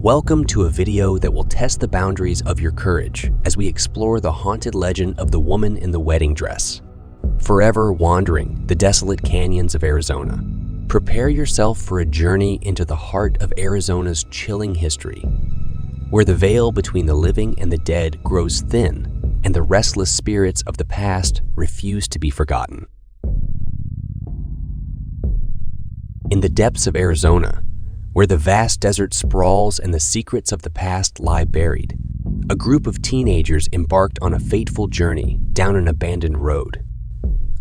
Welcome to a video that will test the boundaries of your courage as we explore the haunted legend of the woman in the wedding dress. Forever wandering the desolate canyons of Arizona. Prepare yourself for a journey into the heart of Arizona's chilling history, where the veil between the living and the dead grows thin and the restless spirits of the past refuse to be forgotten. In the depths of Arizona, where the vast desert sprawls and the secrets of the past lie buried, a group of teenagers embarked on a fateful journey down an abandoned road.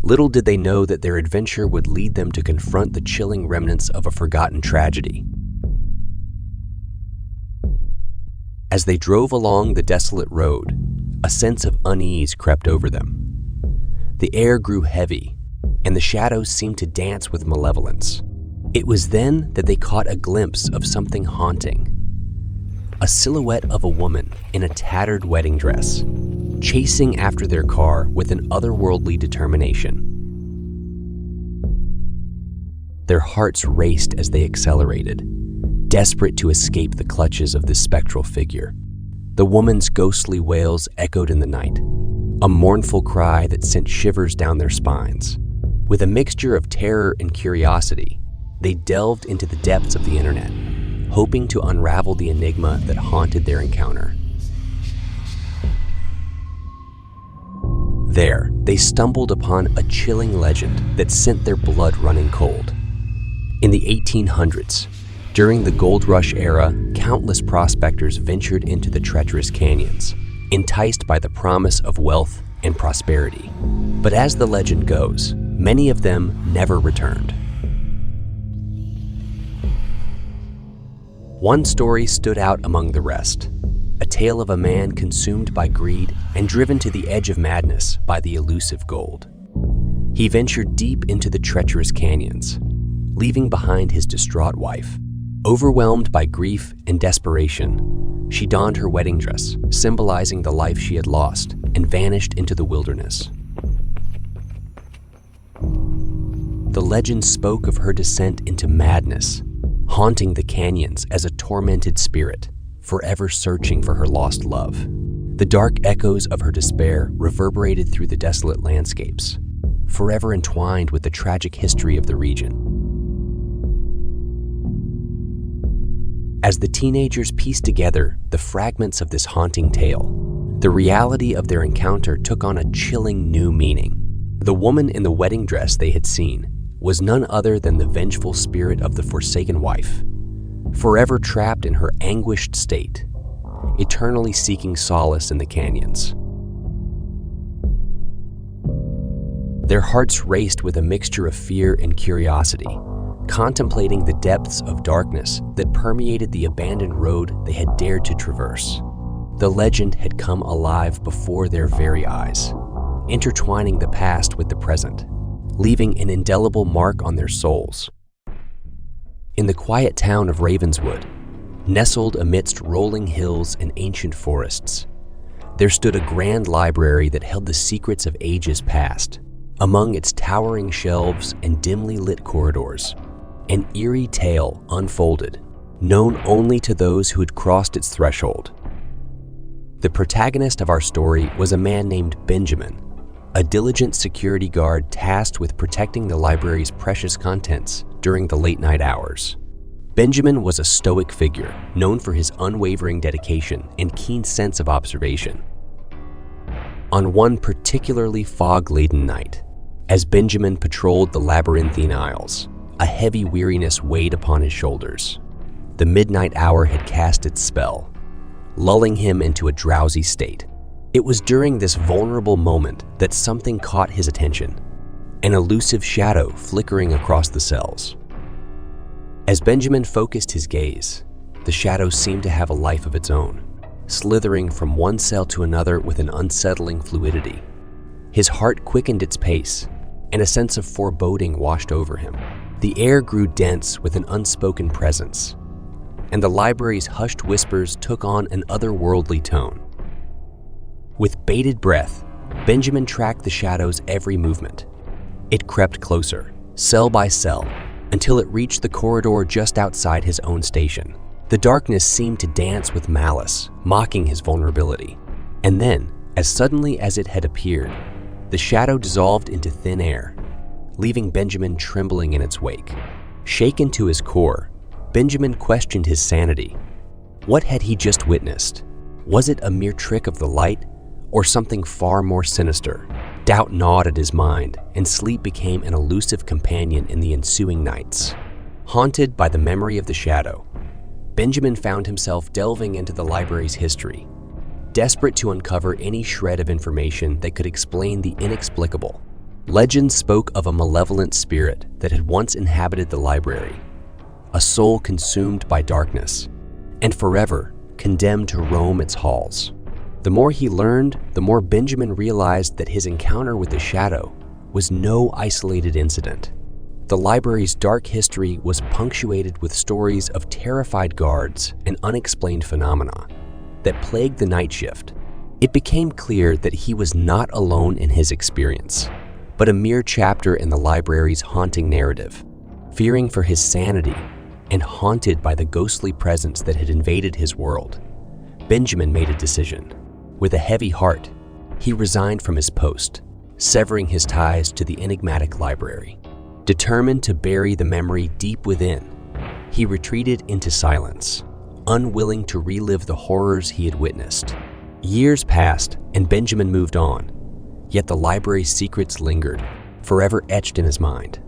Little did they know that their adventure would lead them to confront the chilling remnants of a forgotten tragedy. As they drove along the desolate road, a sense of unease crept over them. The air grew heavy, and the shadows seemed to dance with malevolence. It was then that they caught a glimpse of something haunting. A silhouette of a woman in a tattered wedding dress, chasing after their car with an otherworldly determination. Their hearts raced as they accelerated, desperate to escape the clutches of this spectral figure. The woman's ghostly wails echoed in the night, a mournful cry that sent shivers down their spines. With a mixture of terror and curiosity, they delved into the depths of the internet, hoping to unravel the enigma that haunted their encounter. There, they stumbled upon a chilling legend that sent their blood running cold. In the 1800s, during the gold rush era, countless prospectors ventured into the treacherous canyons, enticed by the promise of wealth and prosperity. But as the legend goes, many of them never returned. One story stood out among the rest, a tale of a man consumed by greed and driven to the edge of madness by the elusive gold. He ventured deep into the treacherous canyons, leaving behind his distraught wife. Overwhelmed by grief and desperation, she donned her wedding dress, symbolizing the life she had lost, and vanished into the wilderness. The legend spoke of her descent into madness, haunting the canyons as a tormented spirit, forever searching for her lost love. The dark echoes of her despair reverberated through the desolate landscapes, forever entwined with the tragic history of the region. As the teenagers pieced together the fragments of this haunting tale, the reality of their encounter took on a chilling new meaning. The woman in the wedding dress they had seen was none other than the vengeful spirit of the forsaken wife, forever trapped in her anguished state, eternally seeking solace in the canyons. Their hearts raced with a mixture of fear and curiosity, contemplating the depths of darkness that permeated the abandoned road they had dared to traverse. The legend had come alive before their very eyes, intertwining the past with the present, leaving an indelible mark on their souls. In the quiet town of Ravenswood, nestled amidst rolling hills and ancient forests, there stood a grand library that held the secrets of ages past. Among its towering shelves and dimly lit corridors, an eerie tale unfolded, known only to those who had crossed its threshold. The protagonist of our story was a man named Benjamin, a diligent security guard tasked with protecting the library's precious contents during the late-night hours. Benjamin was a stoic figure, known for his unwavering dedication and keen sense of observation. On one particularly fog-laden night, as Benjamin patrolled the labyrinthine aisles, a heavy weariness weighed upon his shoulders. The midnight hour had cast its spell, lulling him into a drowsy state. It was during this vulnerable moment that something caught his attention, an elusive shadow flickering across the cells. As Benjamin focused his gaze, the shadow seemed to have a life of its own, slithering from one cell to another with an unsettling fluidity. His heart quickened its pace, and a sense of foreboding washed over him. The air grew dense with an unspoken presence, and the library's hushed whispers took on an otherworldly tone. With bated breath, Benjamin tracked the shadow's every movement. It crept closer, cell by cell, until it reached the corridor just outside his own station. The darkness seemed to dance with malice, mocking his vulnerability. And then, as suddenly as it had appeared, the shadow dissolved into thin air, leaving Benjamin trembling in its wake. Shaken to his core, Benjamin questioned his sanity. What had he just witnessed? Was it a mere trick of the light, or something far more sinister? Doubt gnawed at his mind, and sleep became an elusive companion in the ensuing nights. Haunted by the memory of the shadow, Benjamin found himself delving into the library's history, desperate to uncover any shred of information that could explain the inexplicable. Legends spoke of a malevolent spirit that had once inhabited the library, a soul consumed by darkness, and forever condemned to roam its halls. The more he learned, the more Benjamin realized that his encounter with the shadow was no isolated incident. The library's dark history was punctuated with stories of terrified guards and unexplained phenomena that plagued the night shift. It became clear that he was not alone in his experience, but a mere chapter in the library's haunting narrative. Fearing for his sanity and haunted by the ghostly presence that had invaded his world, Benjamin made a decision. With a heavy heart, he resigned from his post, severing his ties to the enigmatic library. Determined to bury the memory deep within, he retreated into silence, unwilling to relive the horrors he had witnessed. Years passed and Benjamin moved on, yet the library's secrets lingered, forever etched in his mind.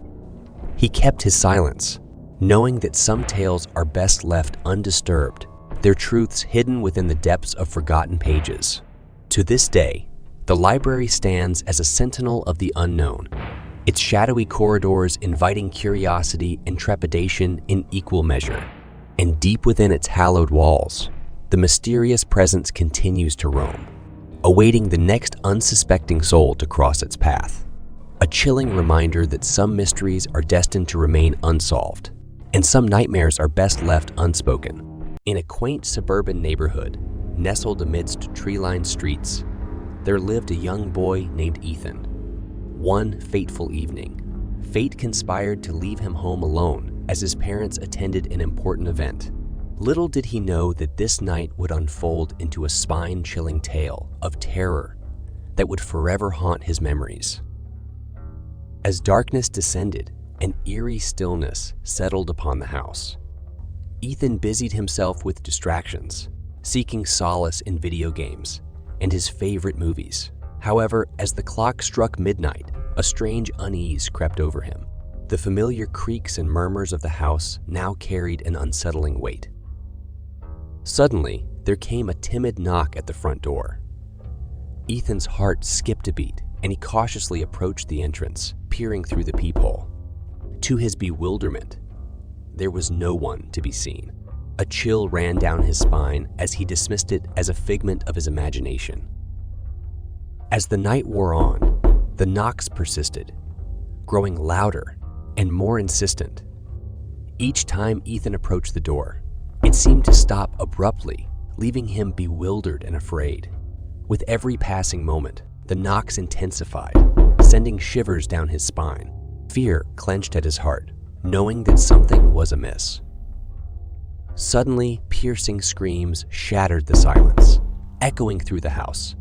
He kept his silence, knowing that some tales are best left undisturbed, their truths hidden within the depths of forgotten pages. To this day, the library stands as a sentinel of the unknown, its shadowy corridors inviting curiosity and trepidation in equal measure. And deep within its hallowed walls, the mysterious presence continues to roam, awaiting the next unsuspecting soul to cross its path. A chilling reminder that some mysteries are destined to remain unsolved, and some nightmares are best left unspoken. In a quaint suburban neighborhood, nestled amidst tree-lined streets, there lived a young boy named Ethan. One fateful evening, fate conspired to leave him home alone as his parents attended an important event. Little did he know that this night would unfold into a spine-chilling tale of terror that would forever haunt his memories. As darkness descended, an eerie stillness settled upon the house. Ethan busied himself with distractions, seeking solace in video games and his favorite movies. However, as the clock struck midnight, a strange unease crept over him. The familiar creaks and murmurs of the house now carried an unsettling weight. Suddenly, there came a timid knock at the front door. Ethan's heart skipped a beat, and he cautiously approached the entrance, peering through the peephole. To his bewilderment, there was no one to be seen. A chill ran down his spine as he dismissed it as a figment of his imagination. As the night wore on, the knocks persisted, growing louder and more insistent. Each time Ethan approached the door, it seemed to stop abruptly, leaving him bewildered and afraid. With every passing moment, the knocks intensified, sending shivers down his spine. Fear clenched at his heart, knowing that something was amiss. Suddenly, piercing screams shattered the silence, echoing through the house.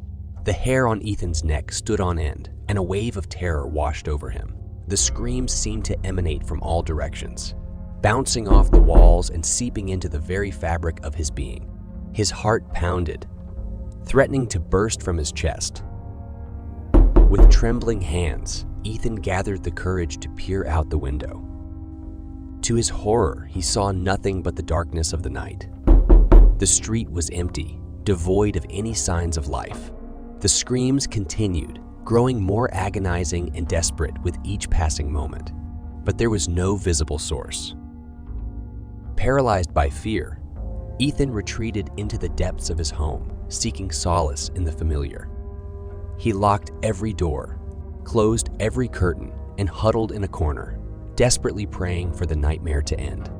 The hair on Ethan's neck stood on end, and a wave of terror washed over him. The screams seemed to emanate from all directions, bouncing off the walls and seeping into the very fabric of his being. His heart pounded, threatening to burst from his chest. With trembling hands, Ethan gathered the courage to peer out the window. To his horror, he saw nothing but the darkness of the night. The street was empty, devoid of any signs of life. The screams continued, growing more agonizing and desperate with each passing moment, but there was no visible source. Paralyzed by fear, Ethan retreated into the depths of his home, seeking solace in the familiar. He locked every door, closed every curtain, and huddled in a corner, desperately praying for the nightmare to end.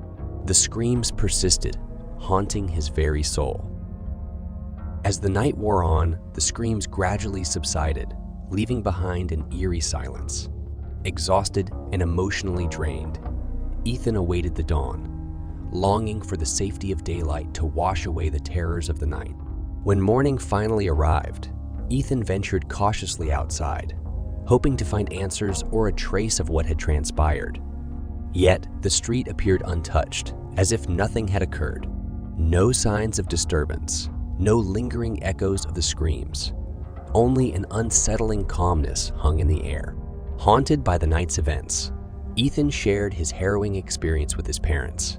The screams persisted, haunting his very soul. As the night wore on, the screams gradually subsided, leaving behind an eerie silence. Exhausted and emotionally drained, Ethan awaited the dawn, longing for the safety of daylight to wash away the terrors of the night. When morning finally arrived, Ethan ventured cautiously outside, hoping to find answers or a trace of what had transpired. Yet, the street appeared untouched, as if nothing had occurred. No signs of disturbance, no lingering echoes of the screams. Only an unsettling calmness hung in the air. Haunted by the night's events, Ethan shared his harrowing experience with his parents.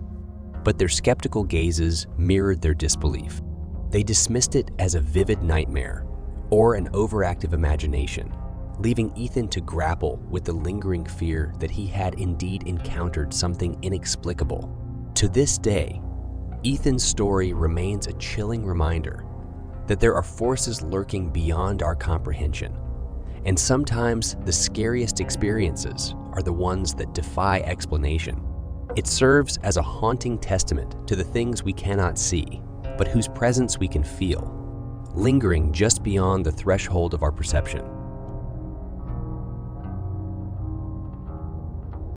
But their skeptical gazes mirrored their disbelief. They dismissed it as a vivid nightmare or an overactive imagination, leaving Ethan to grapple with the lingering fear that he had indeed encountered something inexplicable. To this day, Ethan's story remains a chilling reminder that there are forces lurking beyond our comprehension, and sometimes the scariest experiences are the ones that defy explanation. It serves as a haunting testament to the things we cannot see, but whose presence we can feel, lingering just beyond the threshold of our perception.